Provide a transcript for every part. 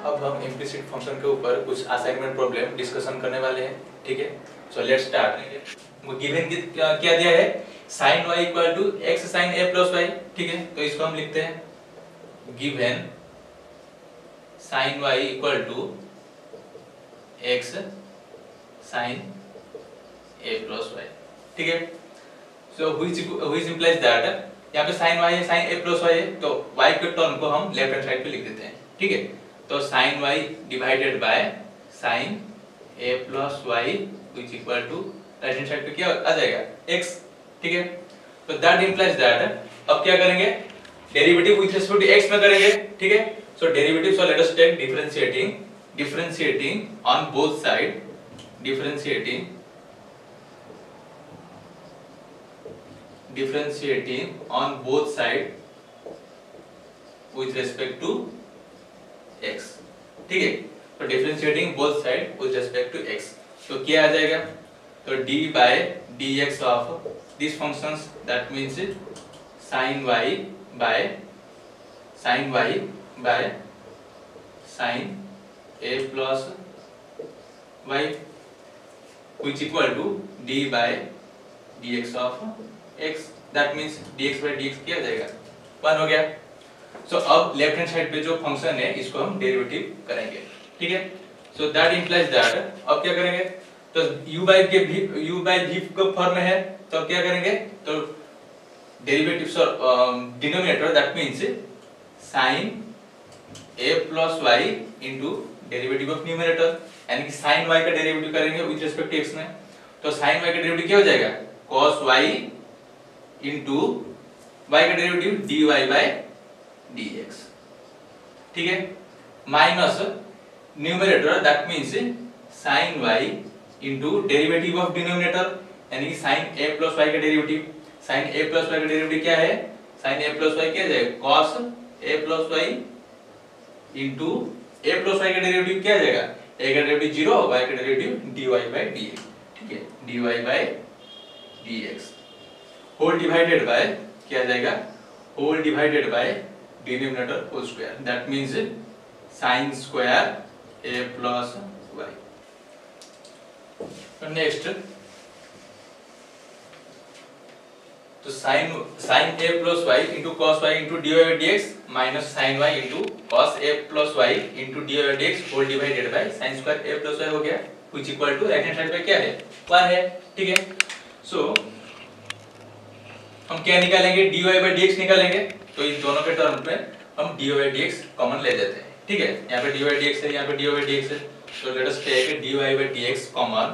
अब हम implicit function के ऊपर कुछ असाइनमेंट प्रॉब्लम डिस्कशन करने वाले हैं, ठीक है। So let's start. गिवन क्या दिया है, sin y equal to x sin a plus y, ठीक है। तो इसको हम लिखते हैं given sin y equal to x sin a plus y, ठीक है। सो व्हिच इंप्लाइज दैट यहाँ पे sin y है, sin a प्लस y है, तो y के टर्म को हम लेफ्ट हैंड साइड पे लिख देते हैं, ठीक है। तो sin y divided by sin a plus y which equal to right hand side पे क्या आ जाएगा x, ठीक है। तो दैट इंप्लाइज दैट अब क्या करेंगे, derivative with respect to x में करेंगे, ठीक है। So derivative, so let us take differentiating on both side, differentiating on both side with respect to x, ठीक है। तो differentiating both side with respect to x, तो क्या आ जाएगा, तो d by dx of these functions, that means sin y by sin a plus y which equal to d by dx of x, that means dx by dx क्या आ जाएगा 1 हो गया। सो अब लेफ्ट हैंड साइड पे जो function है इसको हम डेरिवेटिव करेंगे, ठीक है। सो दैट इंप्लाइज दैट अब क्या करेंगे, तो u by v का फॉर्म में है, तो अब क्या करेंगे, तो derivative denominator, that means sin a plus y into derivative of numerator, यानी कि sin y का डेरिवेटिव करेंगे विद रिस्पेक्ट टू x में। तो sin y का डेरिवेटिव क्या हो जाएगा, cos y इनटू y का डेरिवेटिव dy by dx, ठीक है, minus numerator, that means sin y into derivative of denominator, यानी कि sin a plus y का derivative, sin a plus y का डेरिवेटिव क्या है, sin a plus y क्या जाएगा, cos a plus y into a plus y का derivative क्या जाएगा, a का डेरिवेटिव 0, y का डेरिवेटिव dy by dx, ठीक है, dy by dx whole divided by क्या जाएगा, whole divided by denominator whole square, that means sin square a plus y। Next, तो sin a plus y into cos y into dy by dx minus sin y into cos a plus y into dy by dx whole divided by sin square a plus y हो गया, which equal to right hand side पे क्या है 1 है, ठीक है। सो हम क्या निकालेंगे, dy by dx निकालेंगे, तो इन दोनों के टर्म में हम dy by dx कॉमन ले लेते हैं, ठीक है। यहाँ पे dy by dx है, यहाँ पे dy by dx है, so let us take dy by dx common,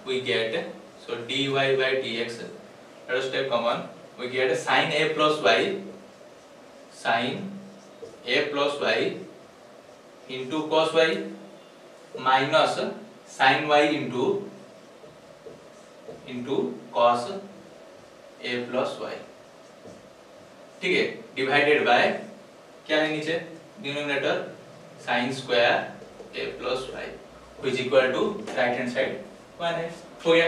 we get, so dy by dx, let us take common, we get sin a plus y into cos y minus sin y into cos a plus y, ठीक है, divided by क्या है नीचे denominator sin square a plus y which equal to right hand side 1 है, हो गया।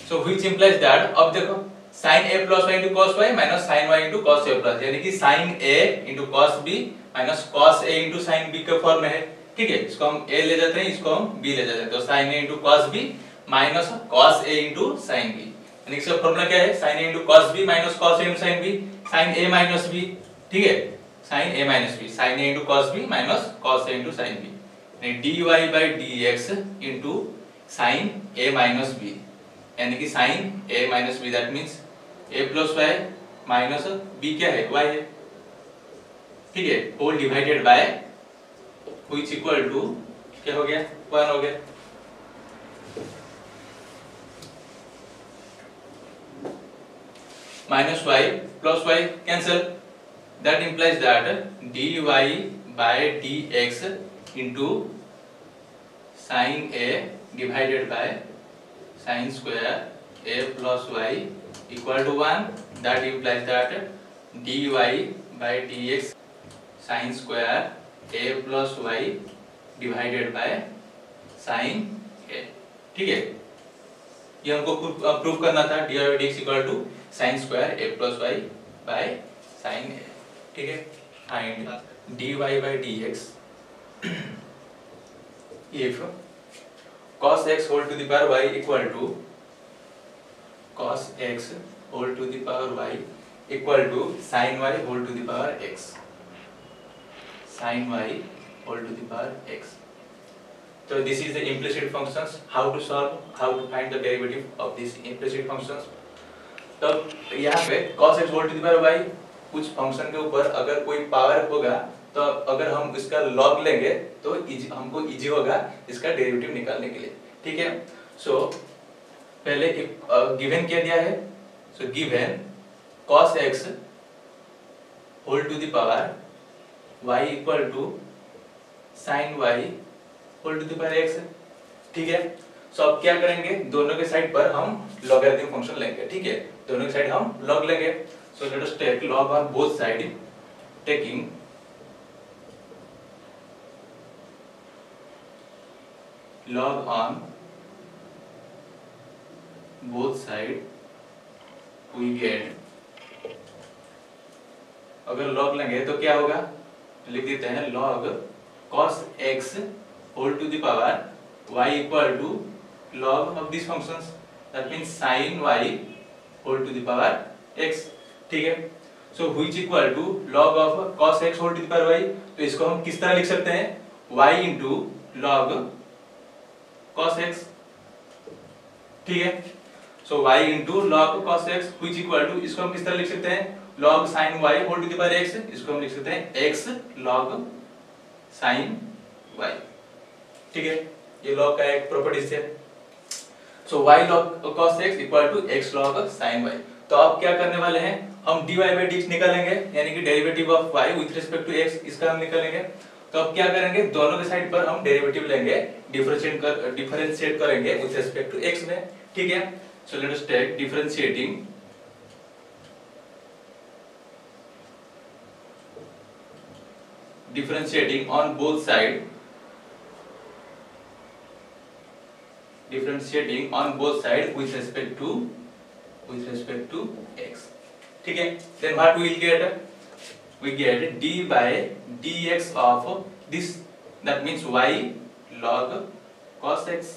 So which implies that, अब देखो sin a plus y into cos y minus sin y into cos a plus, यानी कि sin a into cos b minus cos a into sin b के form में है, ठीक है। इसको हम a ले जाते हैं, इसको हम b ले जाते हैं, तो sin a into cos b minus cos a into sin b, यानी इसका फॉर्मूला क्या है, sin a into cos b minus cos a into sin b, sin a minus b, ठीक है, sin a minus b, sin a into cos b minus cos a into sin b, यानी dy by dx into sin a minus b, यानी कि sin a minus b, that means a plus y minus b क्या है, y है, ठीक है, whole divided by which equal to क्या हो गया 1 हो गया। minus y plus y cancel, that implies that dy by dx into sin a divided by sin square a plus y equal to 1, that implies that dy by dx sin square a plus y divided by sin a, ठीक है। ये हमको prove करना था, dy by dx equal to sin square a plus y by sin a, ठीक है। Find dy by dx if cos x whole to the power y equal to cos x whole to the power y equal to sin y whole to the power x, sin y whole to the power x. So this is the implicit functions. How to solve, how to find the derivative of these implicit functions. तो यहाँ पे cos x whole to the power y कुछ function के ऊपर अगर कोई power होगा तो अगर हम इसका log लेंगे तो हमको इजी होगा इसका डेरिवेटिव निकालने के लिए, ठीक है। सो पहले एक गिवन क्या दिया है, so given cos x whole to the power y equal to sin y whole to the power x, ठीक है। सो अब क्या करेंगे, दोनों के साइड पर हम लॉगरिथम फंक्शन लेंगे, ठीक है। दोनों के साइड हम log लेंगे। So let us take log on both side, taking log on both side we get, अगर log लेंगे तो क्या होगा, लिख देते हैं log cos x whole to the power y equal to log of these functions, that means sin y whole to the power x, ठीक है। so which equal to log of cos x whole to the power y, तो इसको हम किस तरह लिख सकते हैं, y into log cos x, ठीक है। so y into log cos x which equal to, इसको हम किस तरह लिख सकते हैं, log sin y whole to the power x, इसको हम लिख सकते हैं x log sin y, ठीक है। ये log का एक प्रॉपर्टीज है। so y log cos x equal to x log sin y। तो अब क्या करने वाले हैं, हम dy by dx निकालेंगे, यानी कि derivative of y with respect to x, इसका हम निकालेंगे। तो अब क्या करेंगे, दोनों के साइड पर हम डेरिवेटिव लेंगे, डिफरेंशिएट करेंगे विथ रिस्पेक्ट टू x में, ठीक है। So let us take differentiating on both side, differentiating on both side with respect to x, ठीक है। Then what we will get, we get d by dx of this, that means y log cos x,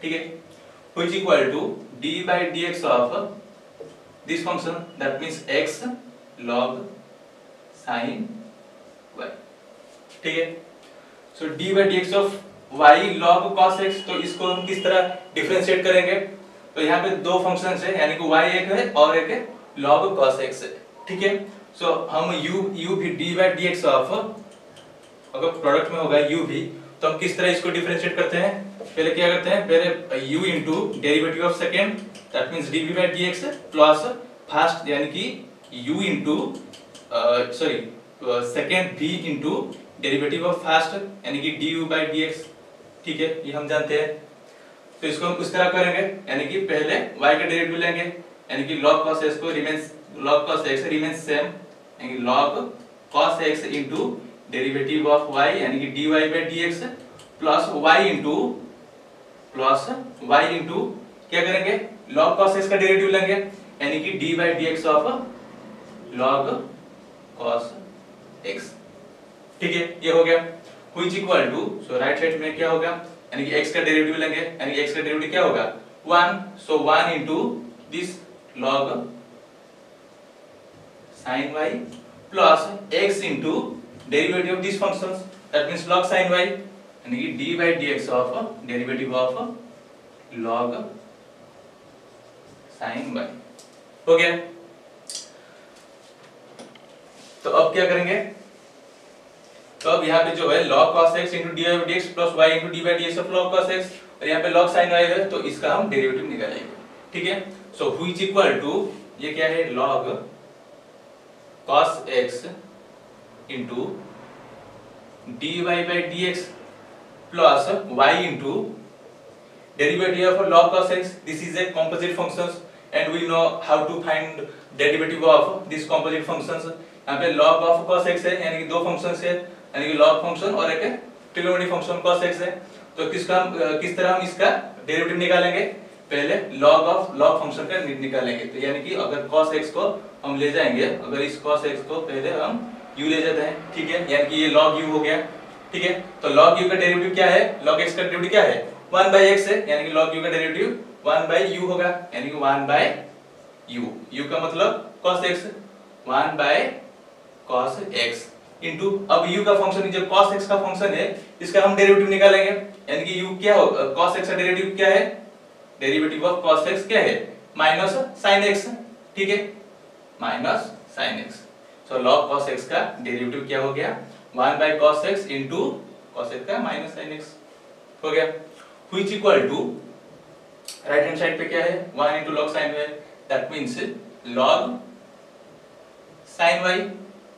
ठीक है, which equal to d by dx of this function, that means x log sin y, ठीक है। so d by dx of y log cos x, तो इसको हम किस तरह differentiate करेंगे, तो यहाँ पे दो फंक्शंस है, यानी कि y एक है और एक है log cos x है, ठीक है। सो हम u भी d by dx ऑफ, अगर प्रोडक्ट में होगा u भी, तो हम किस तरह इसको डिफरेंशिएट करते हैं, पहले क्या करते हैं, पहले u into derivative of second, that means dv by dx plus first, यानी कि u into second v into derivative of first, यानी कि du by dx, ठीक है, ये हम जानते हैं। तो इसको हम उस तरह करेंगे, यानी कि पहले y का डेरिवेटिव लेंगे, यानी कि log cos x को remains, log cos x remains same, यानी कि log cos x into derivative of y, यानी कि dy by dx plus y into क्या करेंगे, log cos x का डेरिवेटिव लेंगे, यानी कि d by dx of log cos x, ठीक है, ये हो गया। which equal to, so right side में क्या होगा, यानी कि x का डेरिवेटिव लेंगे, यानी कि x का डेरिवेटिव क्या होगा 1, सो 1 into this log sin y plus x into derivative of these functions, that means log sin y, यानी कि d by dx of derivative of log sin y, हो गया। तो अब क्या करेंगे, तो अब यहाँ पे जो है log cos x into d by dx plus y into d by dx of log cos x, और यहाँ पे log sin y है, तो इसका हम डेरिवेटिव निकालेंगे, ठीक है। सो which equal to, ये क्या है, log cos x into dy by dx plus y into derivative of log cos x, this is a composite functions and we know how to find derivative of this composite functions। यहाँ पे log of cos x है, यानी कि दो functions है, यानी कि log function और एक ट्रिग्नोमेट्रिक फंक्शन cos x है। तो किस तरह हम इसका डेरिवेटिव निकालेंगे, पहले log फंक्शन का निकालेंगे, तो यानी कि अगर cos x को हम ले जाएंगे, अगर इस cos x को पहले हम u ले जाते हैं, ठीक है, यानी कि ये log u हो गया, ठीक है। तो log u का डेरिवेटिव क्या है, log x का डेरिवेटिव क्या है 1 by x है, यानी कि log u का डेरिवेटिव 1 by u होगा, यानी कि 1 by u, u का मतलब cos x, 1 by cos x into, अब u का फंक्शन जब cos x का फंक्शन है इसका हम डेरिवेटिव निकालेंगे, यानी कि u क्या होगा, cos x का डेरिवेटिव क्या है, डेरिवेटिव ऑफ cos x क्या है माइनस sin x, ठीक है, minus sin x। So log cos x का डेरिवेटिव क्या हो गया 1 by cos x into cos x का माइनस sin x हो गया, which equal to right hand side पे क्या है 1 into log sin y, that means log sin y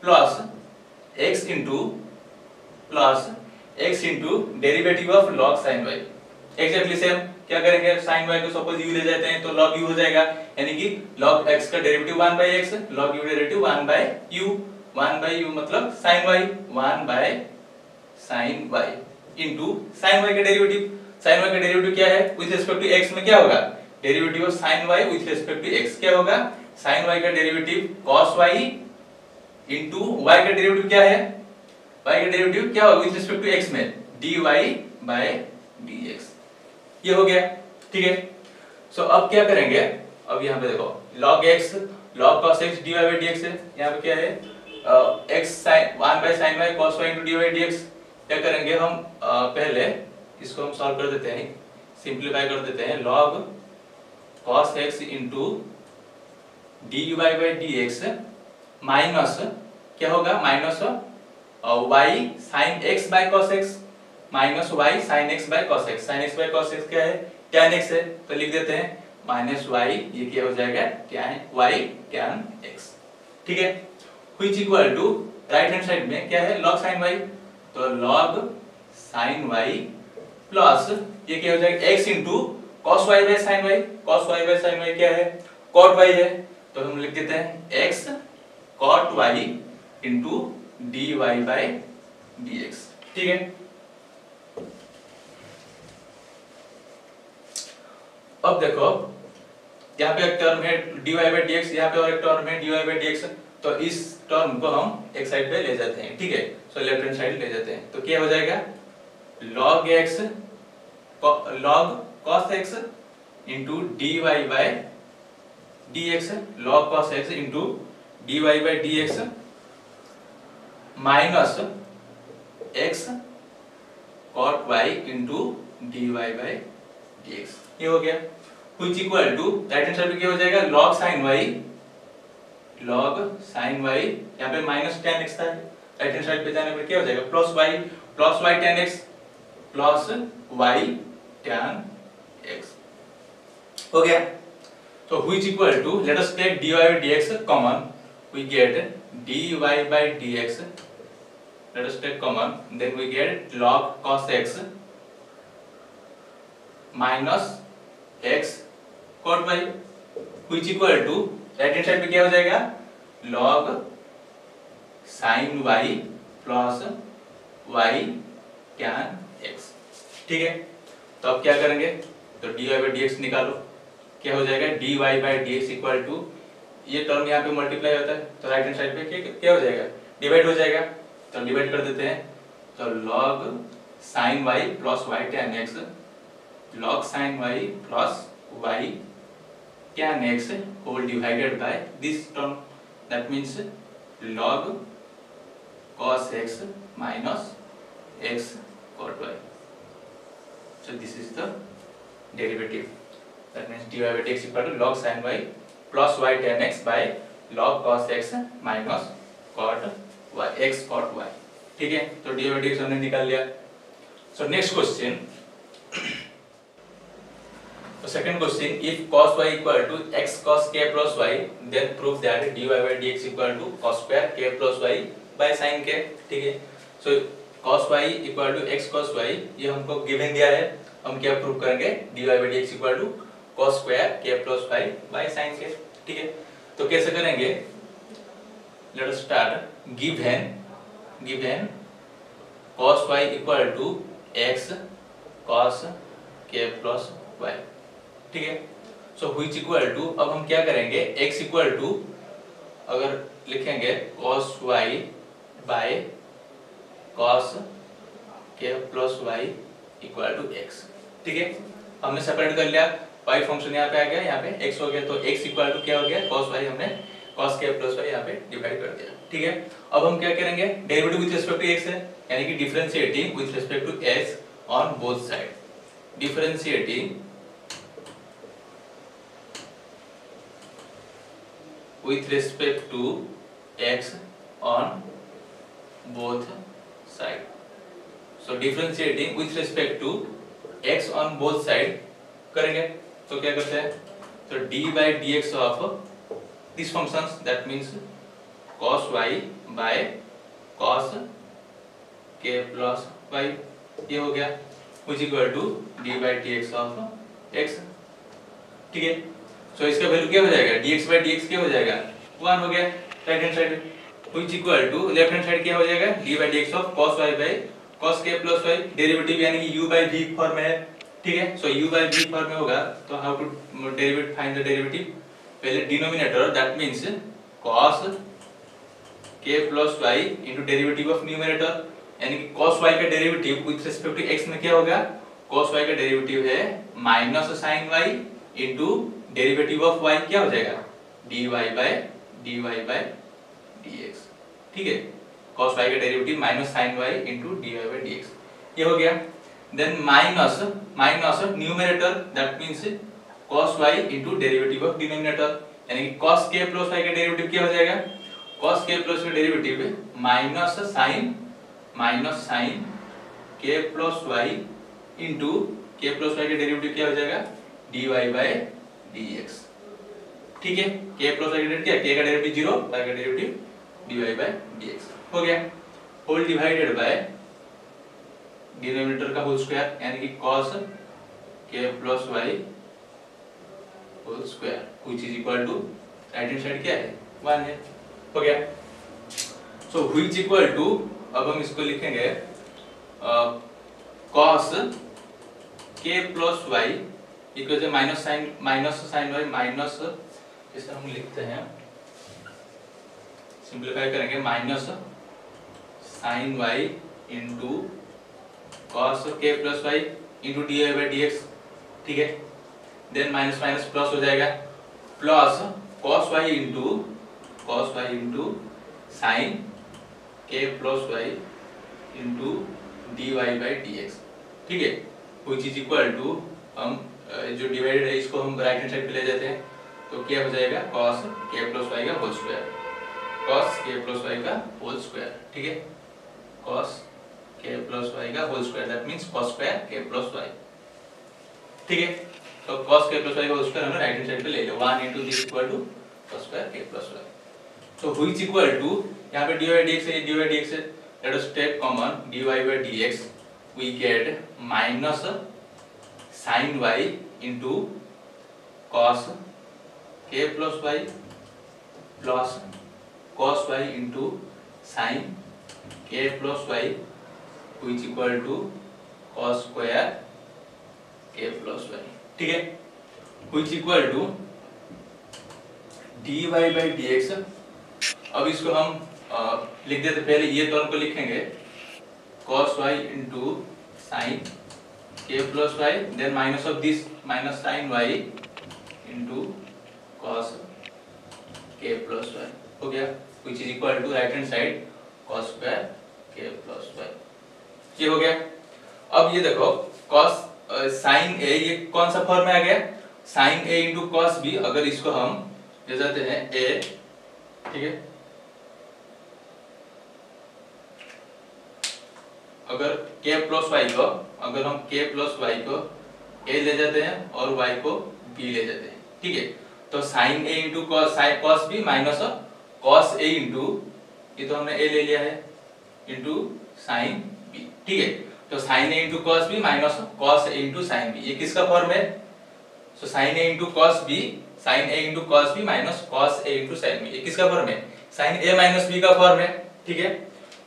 plus x into derivative of log sin y, exactly same. क्या करेंगे sin y को suppose u ले जाते हैं तो log u हो जाएगा, यानी कि log x का derivative 1 by x, log u derivative 1 by u, 1 by u मतलब sin y, 1 by sin y into sin y का डेरिवेटिव क्या है विद रिस्पेक्ट टू x में क्या होगा, derivative of sin y with respect to x क्या होगा, sin y का derivative cos y into y का डेरिवेटिव क्या है, y का डेरिवेटिव क्या होगा विद रिस्पेक्ट टू x में dy by dx, ये हो गया, ठीक है। सो अब क्या करेंगे, अब यहाँ पे देखो log x log cos x dy by dx है, यहाँ पे क्या है x sin 1 by sin y cos y into dy by dx, क्या करेंगे हम पहले इसको हम सॉल्व कर देते हैं, सिंपलीफाई कर देते हैं, log cos x into dy by dx minus क्या होगा minus y sin x by cos x minus y sin x by cos x, sin x by cos x क्या है tan x है, तो लिख देते हैं माइनस y, ये क्या हो जाएगा tan y tan x, ठीक है, which equal to right hand side में क्या है log sin y, तो log sin y प्लस ये क्या हो जाएगा x into cos y by sin y, cos y by sin y क्या है cot y है, तो हम लिख देते हैं x cot y into dy by dx, ठीक है। अब देखो यहाँ पे एक टर्म है dy by dx, यहाँ पे और एक टर्म है dy by dx, तो इस टर्म को हम एक साइड पे ले जाते हैं, ठीक है, सो लेफ्ट हैंड साइड ले जाते हैं, तो क्या हो जाएगा log x log cos x into dy by dx, log cos x into dy by dx minus x cot y into dy by dx, ये हो गया, which equal to right hand side पे क्या हो जाएगा log sin y यहाँ पे minus tan x था, राइट हैंड साइड पे जाने पर क्या हो जाएगा plus y tan x plus y tan x हो गया, तो which equal to let us take dy by dx common, we get dy by dx, let us take common, then we get log cos x minus x cot y, which equal to right hand side पे क्या हो जाएगा log sin y plus y tan x, ठीक है। तो अब क्या करेंगे, तो dy by dx निकालो, क्या हो जाएगा dy by dx equal to, ये टर्म यहाँ पे मल्टीप्लाई होता है तो राइट हैंड साइड पे क्या हो जाएगा डिवाइड हो जाएगा, तो डिवाइड कर देते हैं, तो log sin y plus y tan x, log sin y plus y tan x whole divided by this term, that means log cos x minus x cot y, so this is the derivative, that means dy by dx equal to log sin y plus y tan x by log cos x minus cot y x cot y, ठीक है, तो dy by dx हमने निकाल लिया। सो next question, तो second question, if cos y equal to x cos k plus y then prove that dy by dx equal to cos square k plus y by sin k, ठीक है। सो cos y equal to x cos y ये हमको given दिया है, हम क्या prove करेंगे dy by dx equal to cos square k plus y by sin k, ठीक है। तो कैसे करेंगे, late us start, given cos y equal to x cos k plus y, ठीक है। सो व्हिच इक्वल टू, अब हम क्या करेंगे x इक्वल टू अगर लिखेंगे cos y by cos k plus y equal to x. ठीक है, हमने सेपरेट कर लिया, y फंक्शन यहाँ पे आ गया, यहाँ पे x हो गया, तो x इक्वल टू क्या हो गया, cos y, हमने cos k प्लस वाई यहाँ पे डिवाइड कर दिया। ठीक है, अब हम क्या करेंगे, derivative with respect to x है, यानी कि differentiating with respect to x on both side, differentiating with respect to x on both side. So differentiating with respect to x on both side करेंगे, तो क्या करते हैं, तो d by dx of this functions, that means cos y by cos k plus y, ये हो गया, which equal to d by dx of x। ठीक है, तो इसका वैल्यू क्या हो जाएगा, dx by dx क्या हो जाएगा, 1 हो गया right hand side, which equal to left hand side क्या हो जाएगा, d by dx of cos y by cos k plus y, derivative यानी कि u by v फॉर्म में है। ठीक है, so u by v form में होगा, तो how to derivate, find the derivative, पहले denominator, that means cos k plus y into derivative of numerator, यानी कि cos y का derivative with respect to x में क्या होगा, cos y का डेरिवेटिव है minus sin y into derivative of y क्या हो जाएगा, dy by dx। ठीक है, cos y का derivative minus sin y into dy by dx, ये हो गया। Then minus numerator, that means cos y into derivative of denominator, यानी कि cos k प्लस y का डेरिवेटिव क्या हो जाएगा, cos k प्लस का derivative minus sin k plus y into k plus y का डेरिवेटिव क्या हो जाएगा, dy by dx। ठीक है, k प्लस y का डेरिवेटिव क्या, k का डेरिवेटिव 0, y का डेरिवेटिव dy by dx हो गया, होल डिवाइडेड बाय डिनोमिनेटर का होल स्क्वायर, यानी कि cos k plus y whole square, which is equal to right hand side क्या है, 1 है, हो गया। सो व्हिच इक्वल टू, अब हम इसको लिखेंगे cos k plus y equal to minus sin y minus, इसे हम लिखते हैं, सिंपलीफाई करेंगे, minus sin y into cos k plus y into dy by dx। ठीक है, देन माइनस माइनस प्लस हो जाएगा, plus cos y into sin k plus y into dy by dx। ठीक है, व्हिच इज इक्वल टू, हम जो divided है इसको हम राइट हैंड साइड पे ले जाते हैं, तो क्या हो जाएगा, cos k प्लस y का whole square, cos k plus y का होल स्क्वायर। ठीक है, cos k प्लस y का whole square, that means cos square k plus y। ठीक है, तो cos k प्लस y का होल स्क्वायर हमने राइट हैंड साइड पे ले लिया, 1 into this equal to cos square k plus y। तो which equal to, यहाँ पे dy by dx है, dy by dx है, let us take common dy by dx, we get minus sin y into cos k plus y plus cos y into sin k plus y, which equal to cos square k plus y। ठीक है, which equal to dy by dx। अब इसको हम लिख देते, पहले ये term को लिखेंगे cos y into sin k plus y, then minus of this minus sin y into cos k plus y, हो गया, which is equal to right hand side cos square k plus y, ये हो गया। अब ये देखो cos sin a, ये कौन सा फॉर्म में आ गया, sin a into cos b, अगर इसको हम ले जाते हैं a, ठीक है, अगर k प्लस y को, अगर हम k प्लस y को a ले जाते हैं और y को b ले जाते हैं, ठीक है, तो sin a into cos b minus cos a into, ये तो हमने a ले लिया है, इंटू sin b। ठीक है, तो sin a into cos b minus cos a into sin b, ये किसका फॉर्म है, सो sin a into cos b, sin a into cos b minus cos a into sin b, ये किसका form है, sin a minus b का form है। ठीक है,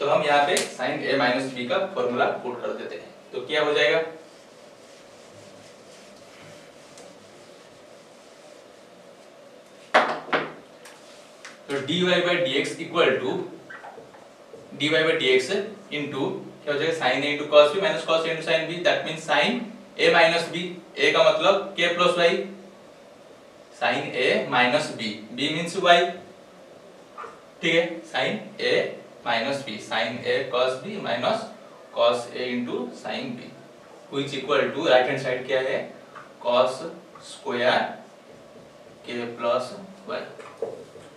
तो हम यहाँ पे sin a माइनस b का फॉर्मूला पुट कर देते हैं, तो क्या हो जाएगा, तो dy by dx equal to dy by dx into क्या हो जाएगा sine A into cos B minus cos A into sine B, that means sine A minus B, A का मतलब k plus y, sine A minus B, B means y, ठीक है, sine A minus B, sine A cos B minus cos A into sine B, which equal to right hand side क्या है cos square k plus y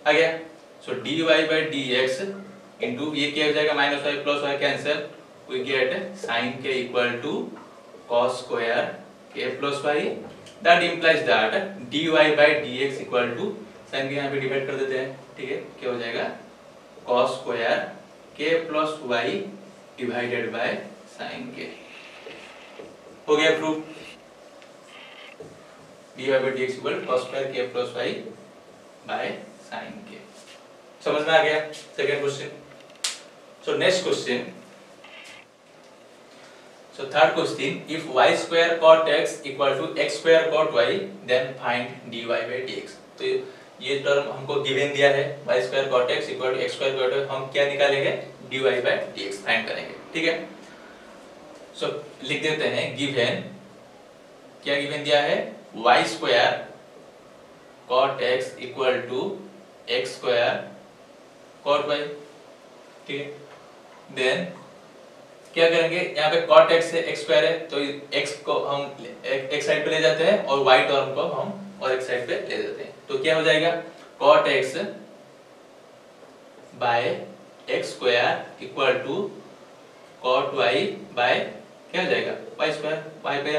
आ गया। So d y by d x into ये क्या हो जाएगा minus y plus y cancel, we get sine k equal to cos square k plus y, that implies that d y by d x equal to sine k यहाँ पे divide कर देते हैं, ठीक है, क्या हो जाएगा cos square k plus y divided by sine k, हो गया proof, d y by d x equal cos square k plus y by sine k, समझ में आ गया। Second question. So next question, so third question, if y square cot x equal to x square cot y then find dy by dx। तो ये term हमको given दिया है y square cot x equal to x square cot y, हम क्या निकालेंगे dy by dx find करेंगे, ठीक है। सो लिख देते हैं गिवन, क्या गिवन दिया है y square cot x equal to x square cot y, ठीक है। देन क्या करेंगे यहाँ पे cot x है x स्क्वायर है तो x को हम x साइड पे ले जाते हैं और y टर्म को हम और x साइड पे ले देते हैं, तो क्या हो जाएगा cot x by x square equal to cot y by क्या हो जाएगा y स्क्वायर, y पे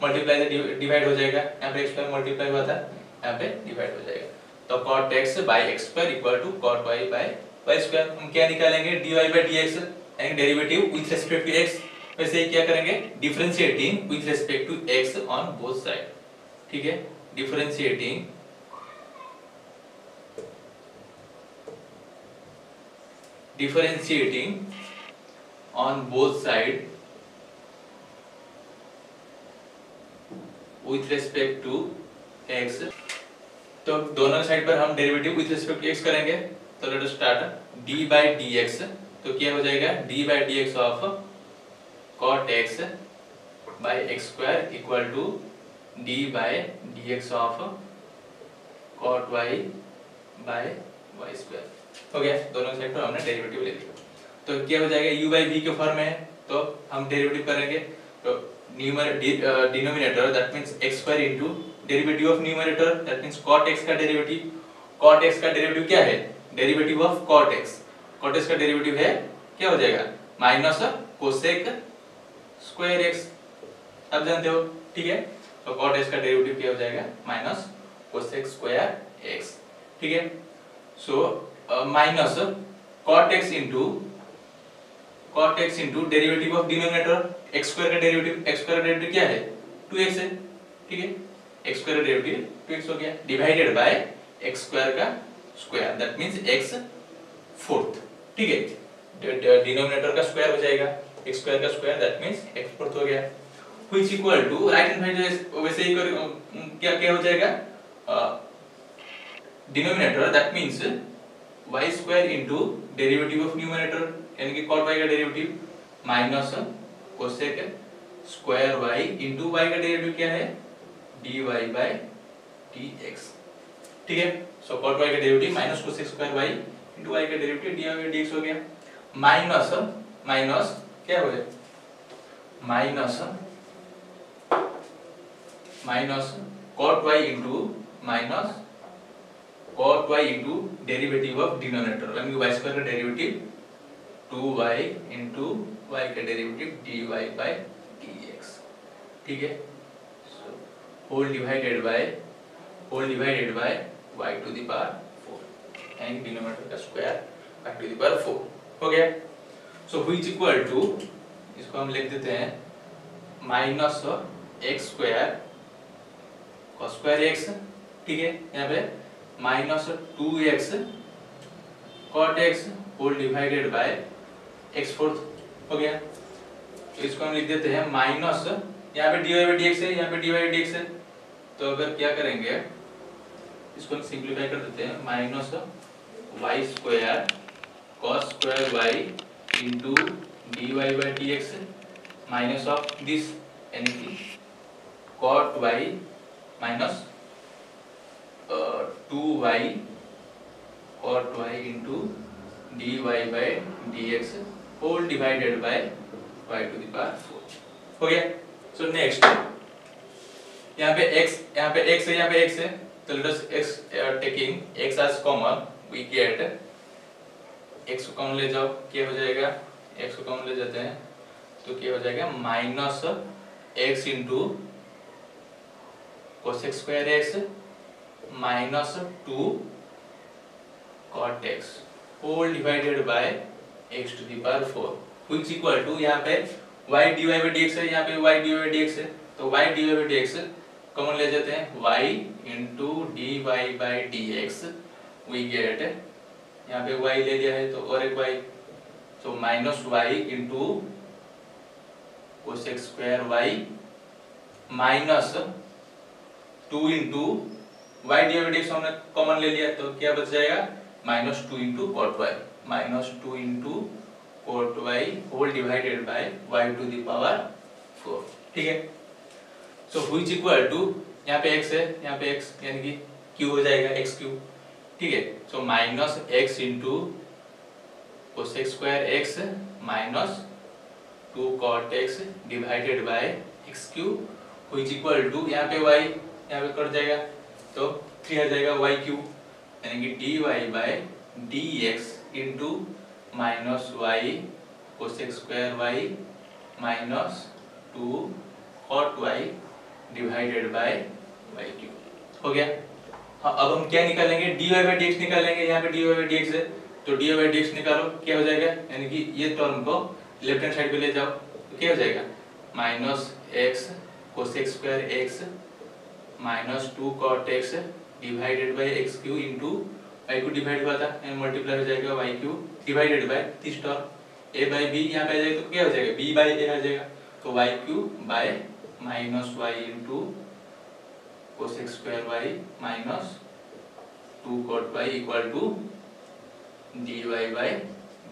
मल्टीप्लाई डिवाइड हो जाएगा, यहाँ पे x स्क्वायर मल्टीप्लाई हुआ था यहाँ पे डिवाइड हो जाएगा, तो cot x by x square equal to cot y by y square. हम क्या निकालेंगे dy by dx and derivative with respect to x, वैसे ही क्या करेंगे differentiating with respect to x on both side, ठीक है, differentiating on both side with respect to x, तो दोनों साइड पर हम derivative with respect to x करेंगे, तो let us start d by dx, तो क्या हो जाएगा d by dx of cot x by x square equal to d by dx of cot y by y square, हो गया। दोनों side पर हमने डेरिवेटिव ले लिया, तो क्या हो जाएगा u बाय v के फॉर्म में है, तो हम डेरिवेटिव करेंगे, तो denominator that means x square into derivative of numerator that means cot x का डेरिवेटिव, cot x का डेरिवेटिव क्या है derivative of cot x, cot x का डेरिवेटिव है क्या हो जाएगा माइनस कोसेक स्क्वायर x, आप जानते हो, ठीक है, तो cot x का डेरिवेटिव क्या हो जाएगा माइनस कोसेक स्क्वायर x, ठीक है। So minus cot x into derivative of denominator x square का डेरिवेटिव क्या है 2x है, ठीक है, x स्क्वायर का डेरिवेटिव 2x हो गया, डिवाइडेड बाय x स्क्वायर का square that means x fourth, ठीक है, डिनोमिनेटर का स्क्वायर हो जाएगा x स्क्वायर का square that means x fourth हो गया, which equal to right hand side वैसे ही क्या क्या हो जाएगा denominator that means y square into derivative of numerator यानी कि cot y का derivative minus cosec square y into y का डेरिवेटिव क्या है dy बाय dx, ठीक है। सो cot y का derivative minus cosec square y into y का डेरिवेटिव dy बाय dx हो गया, माइनस माइनस क्या हो गया minus cot y into minus cot y into derivative of denominator यानी y स्क्वायर का डेरिवेटिव 2y इनटू y का डेरिवेटिव dy बाय dx, ठीक है, whole divided by y to the power 4 यानी डिनोमिनेटर का square y to the power 4 हो गया। सो which equal to इसको हम लिख देते हैं minus x square cos square x, ठीक है, यहाँ पे minus 2x cot x whole divided by x fourth हो गया, तो इसको हम लिख देते हैं माइनस यहाँ पे dy बाय dx है, यहाँ पे dy बाय dx है, तो अगर क्या करेंगे इसको हम सिंपलीफाई कर देते हैं minus y square cos square y into dy by dx minus of this यानी कि cot y minus 2y cot y into dy by dx whole divided by y to the power 4 हो गया। So next यहाँ पे x है, यहाँ पे x है, तो let us x taking x as common we get x को कॉमन ले जाओ, क्या हो जाएगा, x को कॉमन ले जाते हैं तो क्या हो जाएगा minus x into cosec square x minus 2 cot x whole divided by x to the power 4 which equal to यहाँ पे y dy by dx है, यहाँ पे y dy by dx है, तो y dy by dx common ले जाते हैं y into dy by dx we get यहाँ पे y ले लिया है तो और एक y, तो minus y into cosec square y minus 2 into y dy by dx हमने कॉमन ले लिया तो क्या बच जाएगा minus 2 into cot y minus 2 into cot y whole divided by y to the power 4, ठीक है। सो व्हिच इक्वल टू यहाँ पे x है, यहाँ पे x यानी कि q हो जाएगा x क्यूब, ठीक है। So minus x into cosec square x minus 2 cot x divided by x cube which equal to यहाँ पे y यहाँ पे कट जाएगा तो 3 आ जाएगा y क्यूब यानी कि dy by dx into minus y cosec square y minus 2 cot y divided by y cube हो गया। हाँ अब हम क्या निकालेंगे dy by dx निकालेंगे, यहाँ पे dy by dx है तो dy by dx निकालो क्या हो जाएगा यानी कि ये टर्म को लेफ्ट हैंड साइड पे ले जाओ तो क्या हो जाएगा minus x cosec square x minus 2 cot x divided by x cube into y को डिवाइड हुआ था एंड मल्टीप्लाई हो जाएगा y cube divided by this term a by b यहाँ पे आ जाएगा तो क्या हो जाएगा b बाय a आ जाएगा तो y cube by minus y into cosec square y minus 2 cot y equal to dy by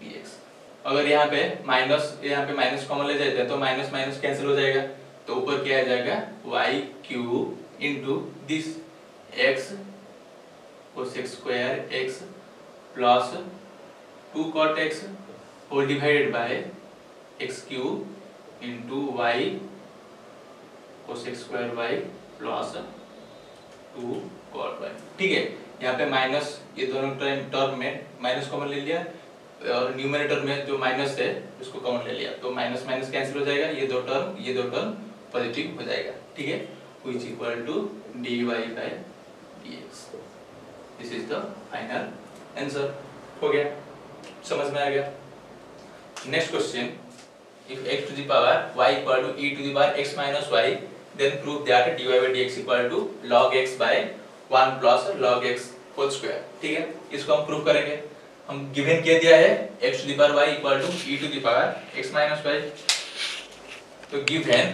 dx। अगर यहाँ पे माइनस कॉमन ले जाते हैं तो माइनस माइनस कैंसिल हो जाएगा तो ऊपर क्या आ जाएगा y cube into this x cosec square x plus 2 cot x whole divided by x cube into y cosec square y plus 2 cot y, ठीक है। यहाँ पे माइनस ये दोनों टर्म में माइनस कॉमन ले लिया और न्यूमरेटर में जो माइनस है उसको कॉमन ले लिया तो माइनस माइनस कैंसिल हो जाएगा, ये दो टर्म पॉजिटिव हो जाएगा, ठीक है। Which equal to dy by dx। This is the final answer, हो गया, समझ में आ गया। Next question, if x to the power y equal to e to the power x minus y then prove that dy by dx equal to log x by 1 plus log x whole square, ठीक है। इसको हम prove करेंगे। हम given क्या दिया है x to the power y equal to e to the power x minus y, तो given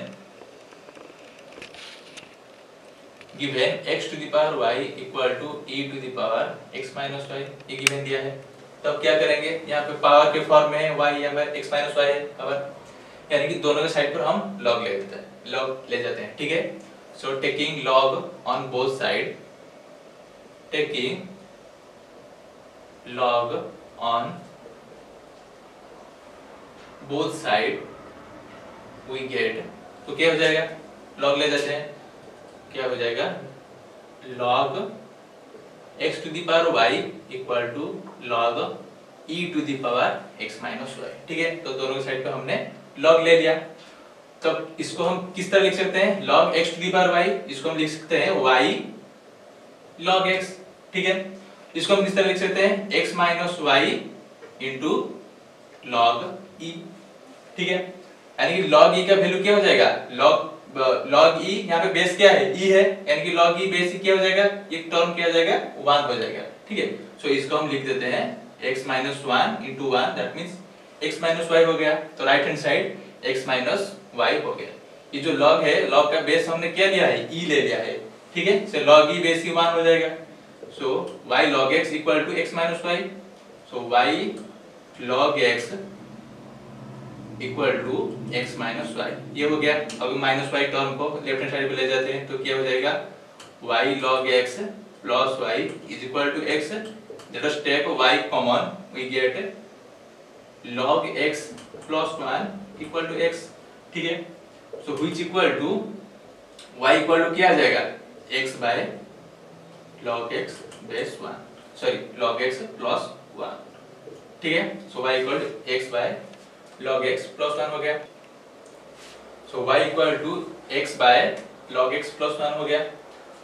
x to the power y equal to e to the power x minus y ये given दिया है। तब क्या करेंगे, यहाँ पे पावर के फॉर्म में है y, यहाँ पे x minus y है पावर, यानी कि दोनों के साइड पर हम log ले जाते हैं, ठीक है। So taking log on both side, taking log on both side we get, तो क्या हो जाएगा log ले जाते हैं, क्या हो जाएगा log x to the power y equal to log e to the power x minus y, ठीक है। तो दोनों साइड पे हमने log ले लिया, तब इसको हम किस तरह लिख सकते हैं log x to the power y, इसको हम लिख सकते हैं y log x, ठीक है। इसको हम किस तरह लिख सकते हैं x minus y into log e, ठीक है। यानी कि log e का वैल्यू क्या हो जाएगा log e, यहाँ पे बेस क्या है e है, यानी कि log e बेस क्या हो जाएगा, ये टर्म क्या हो जाएगा 1 हो जाएगा, ठीक है। सो इसको हम लिख देते हैं x minus 1 into 1 that means x minus y हो गया, तो right hand side x minus y हो गया। ये जो log है, log का बेस हमने क्या लिया है e ले लिया है, ठीक है। सो log e बेस 1 हो जाएगा, सो y log x equal to x minus y, so y log x equal to x minus y. ये हो गया। अब माइनस वाई टर्म को लेफ्ट हैंड साइड पे ले जाते हैं तो क्या हो जाएगा y log x plus y is equal to x। Let us take y common, we get log x plus 1 equal to x। ठीक है, so which equal to y equal to क्या आ जाएगा x by log x base 1, sorry log x plus 1। ठीक है, so y equal to x by log x plus 1 हो गया। So y equal to x by log x plus 1 हो गया।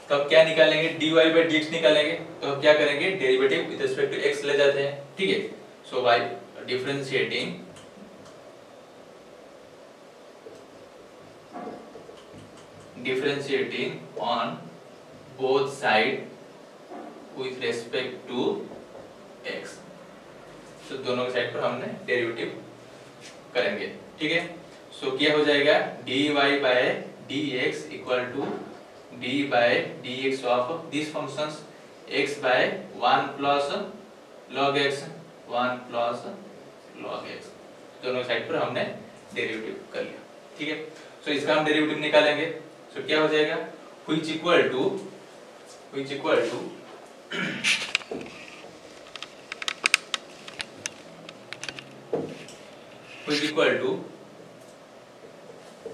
तो अब क्या निकालेंगे, dy बाय dx निकालेंगे। तो अब क्या करेंगे, derivative with respect to x ले जाते हैं। ठीक है, so y differentiating on both side with respect to x। तो दोनों के साइड पर हमने डेरिवेटिव करेंगे। ठीक है, सो क्या हो जाएगा dy by dx equal to d by dx of this functions x by 1 plus log x, 1 plus log x। दोनों साइड पर हमने डेरिवेटिव कर लिया। ठीक है, सो इसका हम डेरिवेटिव निकालेंगे। सो क्या हो जाएगा which equal to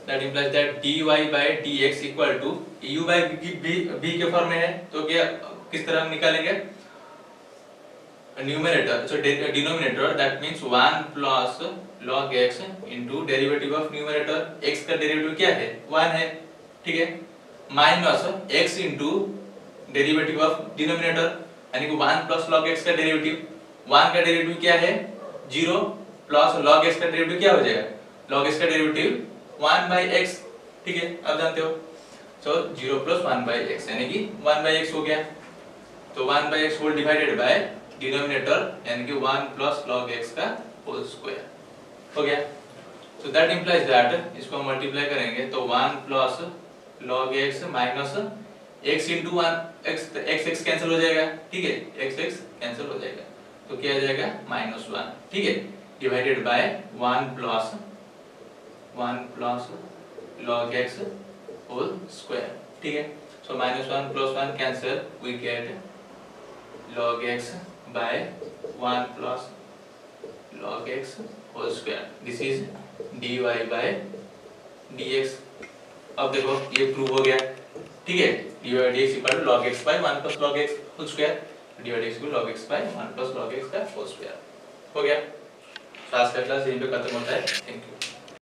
that implies that dy by dx equal to u by b के फॉर्म में है। तो क्या किस तरह हम निकालेंगे, numerator so denominator that means 1 plus log x into derivative of numerator, x का डेरिवेटिव क्या है 1 है। ठीक है, minus x into derivative of denominator यानी कि 1 प्लस log x का डेरिवेटिव, 1 का डेरिवेटिव क्या है 0 प्लस log x का डेरिवेटिव क्या हो जाएगा, log x का डेरिवेटिव 1 by x। ठीक है, अब जानते हो सो 0 प्लस 1 by x यानी कि 1 by x हो गया। तो 1 by x whole divided by denominator यानी कि 1 प्लस log x का होल स्क्वायर हो गया। सो दैट इंप्लाइज दैट इसको मल्टीप्लाई करेंगे तो 1 plus log x minus x into 1 x cancel हो जाएगा। ठीक है, x कैंसिल हो जाएगा तो क्या आ जाएगा -1। ठीक है, divided by 1 plus log x whole square. ठीक है, so -1 plus 1 cancel, we get log x by 1 plus log x whole square. This is dy by dx। अब देखो ये प्रूव हो गया। ठीक है, dy by dx equal to log x by 1 plus log x whole square, dy by dx equal log x by 1 plus log x का whole square हो गया। आज का क्लास यहीं पे खत्म होता है।